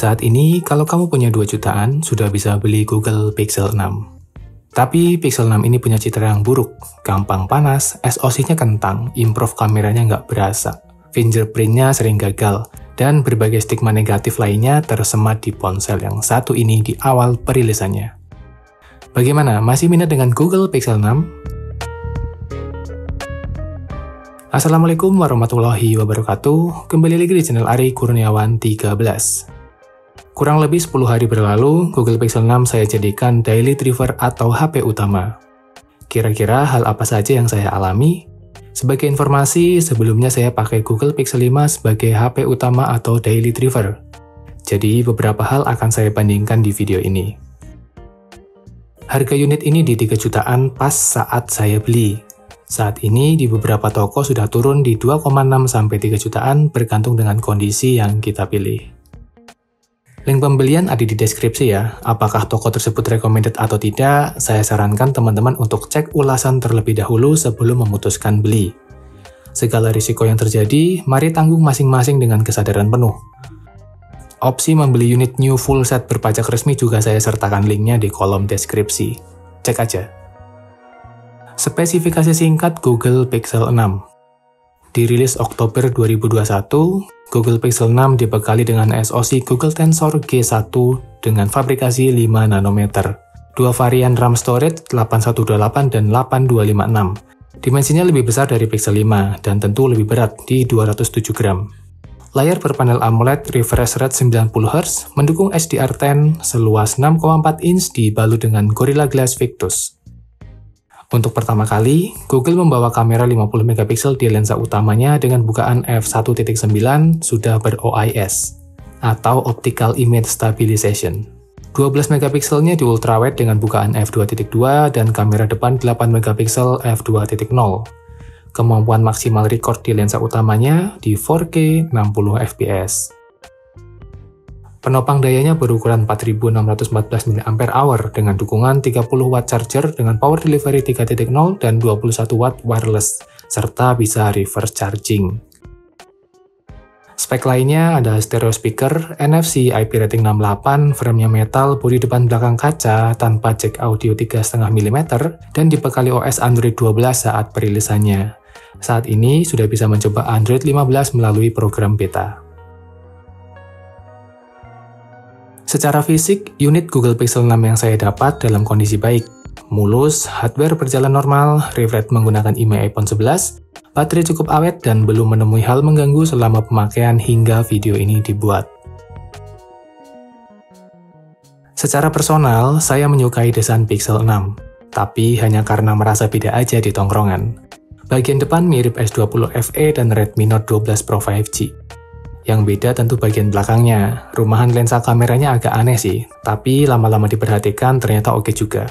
Saat ini, kalau kamu punya 2 jutaan, sudah bisa beli Google Pixel 6. Tapi Pixel 6 ini punya citra yang buruk, gampang panas, SoC-nya kentang, improve kameranya nggak berasa, fingerprint-nya sering gagal, dan berbagai stigma negatif lainnya tersemat di ponsel yang satu ini di awal perilisannya. Bagaimana, masih minat dengan Google Pixel 6? Assalamualaikum warahmatullahi wabarakatuh, kembali lagi di channel Ari Kurniawan 13. Kurang lebih 10 hari berlalu, Google Pixel 6 saya jadikan daily driver atau HP utama. Kira-kira hal apa saja yang saya alami? Sebagai informasi, sebelumnya saya pakai Google Pixel 5 sebagai HP utama atau daily driver. Jadi beberapa hal akan saya bandingkan di video ini. Harga unit ini di 3 jutaan pas saat saya beli. Saat ini di beberapa toko sudah turun di 2,6 sampai 3 jutaan bergantung dengan kondisi yang kita pilih. Link pembelian ada di deskripsi ya. Apakah toko tersebut recommended atau tidak, saya sarankan teman-teman untuk cek ulasan terlebih dahulu sebelum memutuskan beli. Segala risiko yang terjadi, mari tanggung masing-masing dengan kesadaran penuh. Opsi membeli unit new full set berpajak resmi juga saya sertakan linknya di kolom deskripsi. Cek aja. Spesifikasi singkat Google Pixel 6. Dirilis Oktober 2021, Google Pixel 6 dibekali dengan SoC Google Tensor G1 dengan fabrikasi 5 nanometer. Dua varian RAM storage 818 dan 8256. Dimensinya lebih besar dari Pixel 5 dan tentu lebih berat di 207 gram. Layar berpanel AMOLED refresh rate 90Hz mendukung HDR10 seluas 6,4 inch dibalut dengan Gorilla Glass Victus. Untuk pertama kali, Google membawa kamera 50 megapiksel di lensa utamanya dengan bukaan f1.9 sudah ber-OIS, atau Optical Image Stabilization. 12 megapikselnya di ultrawide dengan bukaan f2.2 dan kamera depan 8 megapiksel f2.0. Kemampuan maksimal record di lensa utamanya di 4K 60 fps. Penopang dayanya berukuran 4614 mAh dengan dukungan 30 watt charger dengan power delivery 3.0 dan 21 watt wireless, serta bisa reverse charging. Spek lainnya ada stereo speaker, NFC IP rating 68, frame-nya metal, bodi depan belakang kaca, tanpa jack audio 3,5 mm, dan dibekali OS Android 12 saat perilisannya. Saat ini sudah bisa mencoba Android 15 melalui program beta. Secara fisik, unit Google Pixel 6 yang saya dapat dalam kondisi baik. Mulus, hardware berjalan normal, refresh menggunakan IMEI iPhone 11, baterai cukup awet dan belum menemui hal mengganggu selama pemakaian hingga video ini dibuat. Secara personal, saya menyukai desain Pixel 6, tapi hanya karena merasa beda aja di tongkrongan. Bagian depan mirip S20 FE dan Redmi Note 12 Pro 5G. Yang beda tentu bagian belakangnya. Rumahan lensa kameranya agak aneh sih, tapi lama-lama diperhatikan ternyata oke juga.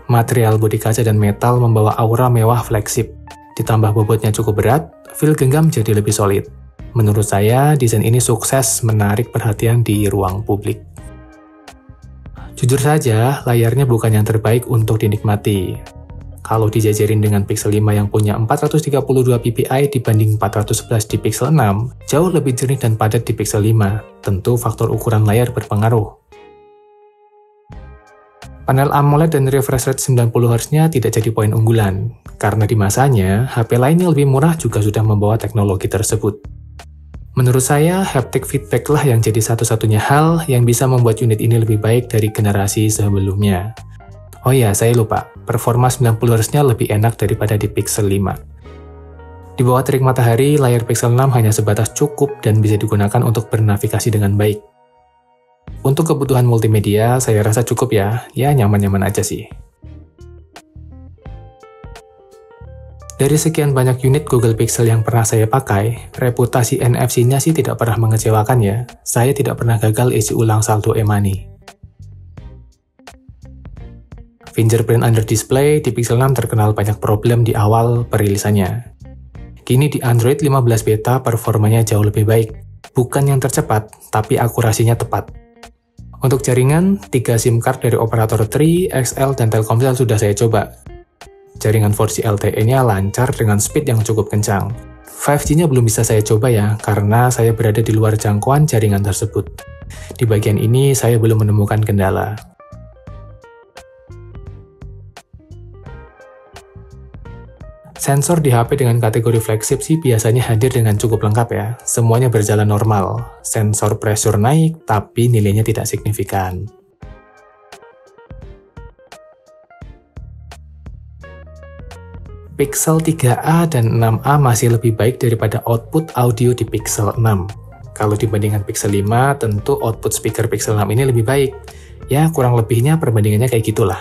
Material bodi kaca dan metal membawa aura mewah flagship. Ditambah bobotnya cukup berat, feel genggam jadi lebih solid. Menurut saya, desain ini sukses menarik perhatian di ruang publik. Jujur saja, layarnya bukan yang terbaik untuk dinikmati. Kalau dijajarin dengan Pixel 5 yang punya 432 ppi dibanding 411 di Pixel 6, jauh lebih jernih dan padat di Pixel 5. Tentu faktor ukuran layar berpengaruh. Panel AMOLED dan refresh rate 90Hz-nya tidak jadi poin unggulan, karena di masanya, HP lain yang lebih murah juga sudah membawa teknologi tersebut. Menurut saya, haptic feedback lah yang jadi satu-satunya hal yang bisa membuat unit ini lebih baik dari generasi sebelumnya. Oh iya, saya lupa, performa 90Hz-nya lebih enak daripada di Pixel 5. Di bawah terik matahari, layar Pixel 6 hanya sebatas cukup dan bisa digunakan untuk bernavigasi dengan baik. Untuk kebutuhan multimedia, saya rasa cukup ya nyaman-nyaman aja sih. Dari sekian banyak unit Google Pixel yang pernah saya pakai, reputasi NFC-nya sih tidak pernah mengecewakan ya. Saya tidak pernah gagal isi ulang saldo e-money. Fingerprint under display di Pixel 6 terkenal banyak problem di awal perilisannya. Kini di Android 15 beta performanya jauh lebih baik. Bukan yang tercepat, tapi akurasinya tepat. Untuk jaringan, 3 SIM card dari operator Tri, XL, dan Telkomsel sudah saya coba. Jaringan 4G LTE-nya lancar dengan speed yang cukup kencang. 5G-nya belum bisa saya coba ya, karena saya berada di luar jangkauan jaringan tersebut. Di bagian ini saya belum menemukan kendala. Sensor di HP dengan kategori flagship sih biasanya hadir dengan cukup lengkap ya. Semuanya berjalan normal. Sensor pressure naik, tapi nilainya tidak signifikan. Pixel 3a dan 6a masih lebih baik daripada output audio di Pixel 6. Kalau dibandingkan Pixel 5, tentu output speaker Pixel 6 ini lebih baik. Ya, kurang lebihnya perbandingannya kayak gitulah.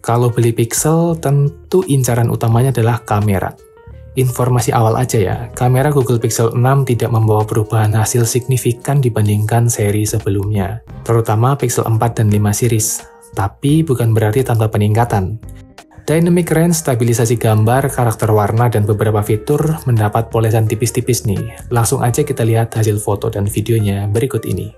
Kalau beli Pixel, tentu incaran utamanya adalah kamera. Informasi awal aja ya, kamera Google Pixel 6 tidak membawa perubahan hasil signifikan dibandingkan seri sebelumnya, terutama Pixel 4 dan 5 series. Tapi bukan berarti tanpa peningkatan. Dynamic range, stabilisasi gambar, karakter warna, dan beberapa fitur mendapat polesan tipis-tipis nih. Langsung aja kita lihat hasil foto dan videonya berikut ini.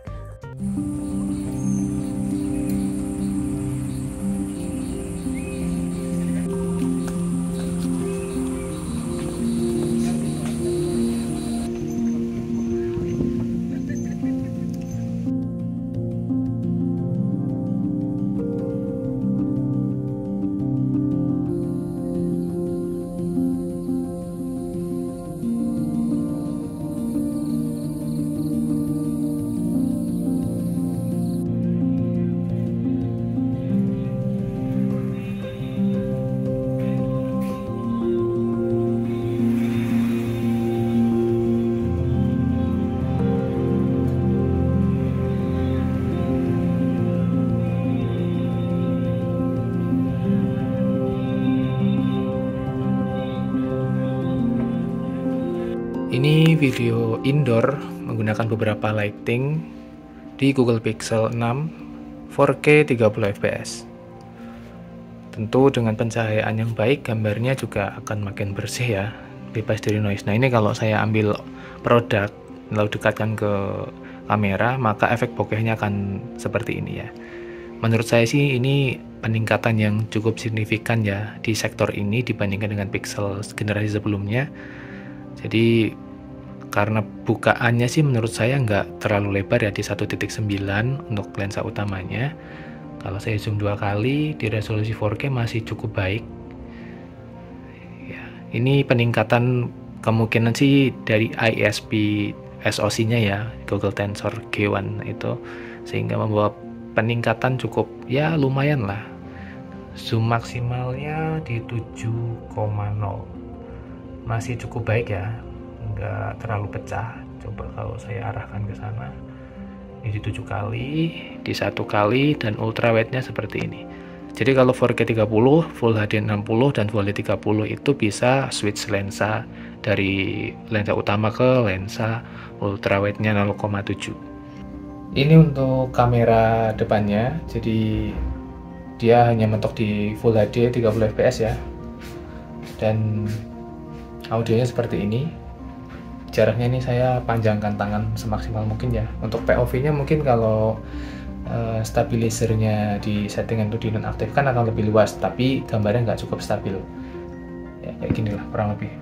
Ini video indoor menggunakan beberapa lighting di Google Pixel 6 4K 30 fps. Tentu dengan pencahayaan yang baik, gambarnya juga akan makin bersih ya, bebas dari noise. Nah ini kalau saya ambil produk lalu dekatkan ke kamera, maka efek bokehnya akan seperti ini ya. Menurut saya sih ini peningkatan yang cukup signifikan ya di sektor ini dibandingkan dengan Pixel generasi sebelumnya. Jadi karena bukaannya sih menurut saya nggak terlalu lebar ya di 1.9 untuk lensa utamanya. Kalau saya zoom 2 kali di resolusi 4K masih cukup baik. Ya, ini peningkatan kemungkinan sih dari ISP SoC-nya ya, Google Tensor G1 itu, sehingga membawa peningkatan cukup ya lumayan lah. Zoom maksimalnya di 7,0. Masih cukup baik ya, nggak terlalu pecah. Coba kalau saya arahkan ke sana, ini di 7 kali, di 1 kali, dan ultrawide-nya seperti ini. Jadi kalau 4K 30, Full HD 60, dan Full HD 30 itu bisa switch lensa dari lensa utama ke lensa ultrawide-nya 0,7. Ini untuk kamera depannya, jadi dia hanya mentok di Full HD 30 fps ya. Dan audionya seperti ini. Jaraknya ini saya panjangkan tangan semaksimal mungkin ya. Untuk POV-nya mungkin kalau stabilizernya di settingan untuk dinonaktifkan akan lebih luas, tapi gambarnya nggak cukup stabil. Ya, kayak gini lah kurang lebih.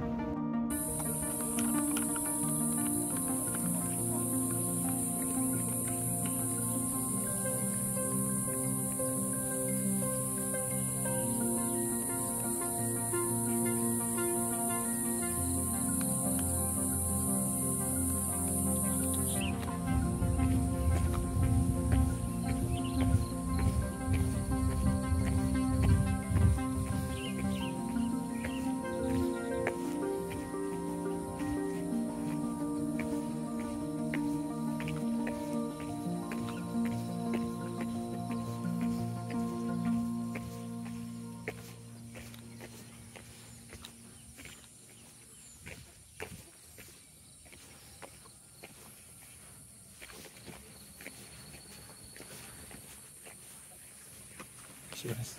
Cheers.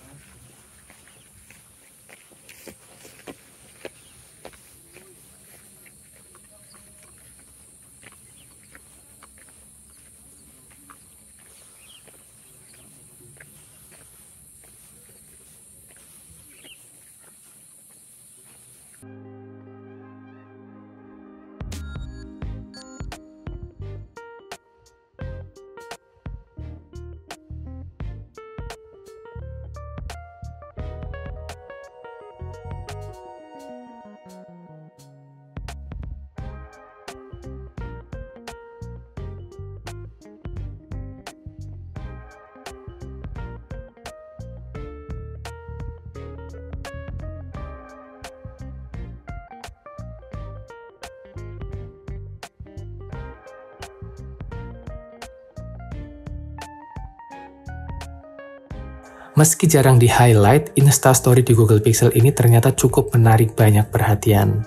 Meski jarang di-highlight, Instastory di Google Pixel ini ternyata cukup menarik banyak perhatian.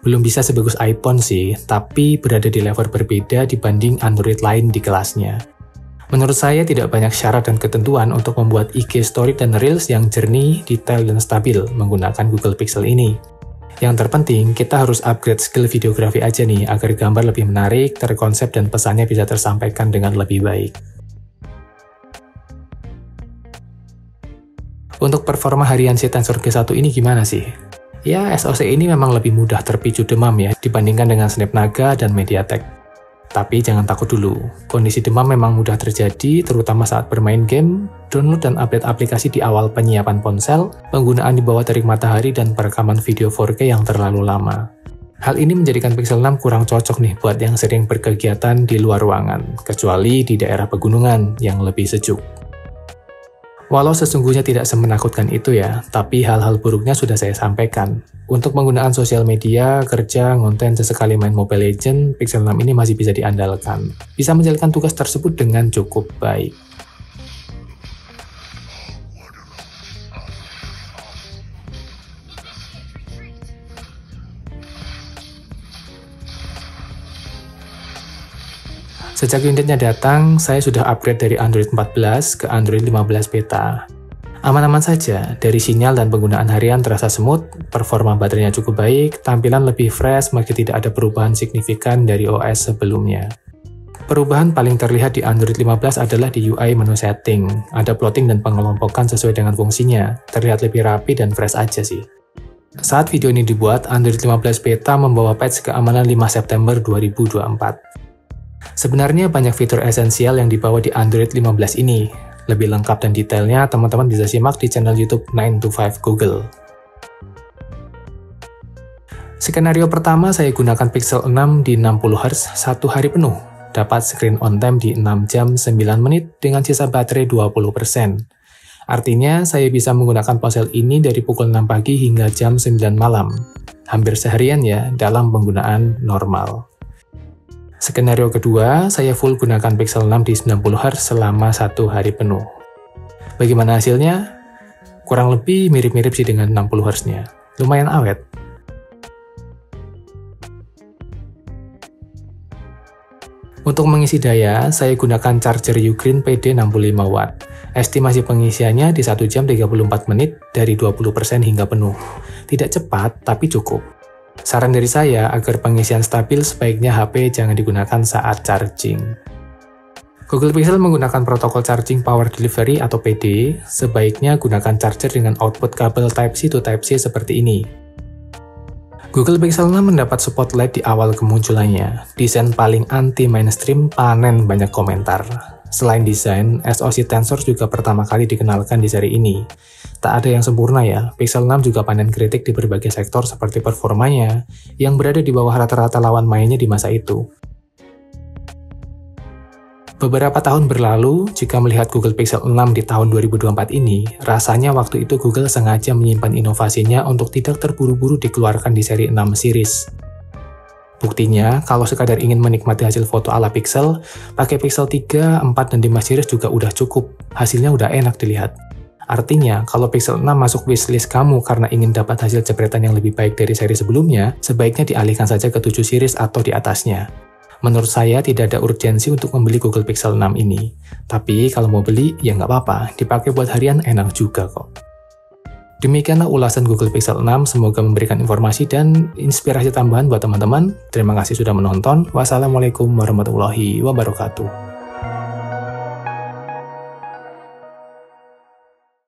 Belum bisa sebagus iPhone sih, tapi berada di level berbeda dibanding Android lain di kelasnya. Menurut saya tidak banyak syarat dan ketentuan untuk membuat IG Story dan Reels yang jernih, detail, dan stabil menggunakan Google Pixel ini. Yang terpenting, kita harus upgrade skill videografi aja nih, agar gambar lebih menarik, terkonsep, dan pesannya bisa tersampaikan dengan lebih baik. Untuk performa harian si Tensor G1 ini gimana sih? Ya, SoC ini memang lebih mudah terpicu demam ya, dibandingkan dengan Snapdragon dan MediaTek. Tapi jangan takut dulu, kondisi demam memang mudah terjadi, terutama saat bermain game, download dan update aplikasi di awal penyiapan ponsel, penggunaan di bawah terik matahari, dan perekaman video 4K yang terlalu lama. Hal ini menjadikan Pixel 6 kurang cocok nih buat yang sering berkegiatan di luar ruangan, kecuali di daerah pegunungan yang lebih sejuk. Walau sesungguhnya tidak semenakutkan itu ya, tapi hal-hal buruknya sudah saya sampaikan. Untuk penggunaan sosial media, kerja, ngonten, sesekali main Mobile Legends, Pixel 6 ini masih bisa diandalkan. Bisa menjalankan tugas tersebut dengan cukup baik. Sejak unitnya datang, saya sudah upgrade dari Android 14 ke Android 15 Beta. Aman-aman saja, dari sinyal dan penggunaan harian terasa smooth, performa baterainya cukup baik, tampilan lebih fresh meski tidak ada perubahan signifikan dari OS sebelumnya. Perubahan paling terlihat di Android 15 adalah di UI menu setting, ada plotting dan pengelompokan sesuai dengan fungsinya, terlihat lebih rapi dan fresh aja sih. Saat video ini dibuat, Android 15 Beta membawa patch keamanan 5 September 2024. Sebenarnya banyak fitur esensial yang dibawa di Android 15 ini. Lebih lengkap dan detailnya teman-teman bisa simak di channel YouTube 9to5 Google. Skenario pertama saya gunakan Pixel 6 di 60Hz 1 hari penuh. Dapat screen on time di 6 jam 9 menit dengan sisa baterai 20%. Artinya saya bisa menggunakan ponsel ini dari pukul 6 pagi hingga jam 9 malam. Hampir seharian ya dalam penggunaan normal. Skenario kedua, saya full gunakan Pixel 6 di 90Hz selama 1 hari penuh. Bagaimana hasilnya? Kurang lebih mirip-mirip sih dengan 60Hz-nya. Lumayan awet. Untuk mengisi daya, saya gunakan charger Ugreen PD 65W. Estimasi pengisiannya di 1 jam 34 menit dari 20% hingga penuh. Tidak cepat, tapi cukup. Saran dari saya, agar pengisian stabil sebaiknya HP jangan digunakan saat charging. Google Pixel menggunakan protokol Charging Power Delivery atau PD, sebaiknya gunakan charger dengan output kabel Type-C to Type-C seperti ini. Google Pixel 6 mendapat spotlight di awal kemunculannya. Desain paling anti-mainstream panen banyak komentar. Selain desain, SoC Tensor juga pertama kali dikenalkan di seri ini. Tak ada yang sempurna ya, Pixel 6 juga panen kritik di berbagai sektor seperti performanya, yang berada di bawah rata-rata lawan mainnya di masa itu. Beberapa tahun berlalu, jika melihat Google Pixel 6 di tahun 2024 ini, rasanya waktu itu Google sengaja menyimpan inovasinya untuk tidak terburu-buru dikeluarkan di seri 6 series. Buktinya, kalau sekadar ingin menikmati hasil foto ala Pixel, pakai Pixel 3, 4, dan 5 series juga udah cukup, hasilnya udah enak dilihat. Artinya, kalau Pixel 6 masuk wishlist kamu karena ingin dapat hasil jepretan yang lebih baik dari seri sebelumnya, sebaiknya dialihkan saja ke 7 series atau di atasnya. Menurut saya tidak ada urgensi untuk membeli Google Pixel 6 ini. Tapi kalau mau beli, ya nggak apa-apa, dipakai buat harian enak juga kok. Demikianlah ulasan Google Pixel 6, semoga memberikan informasi dan inspirasi tambahan buat teman-teman. Terima kasih sudah menonton. Wassalamualaikum warahmatullahi wabarakatuh.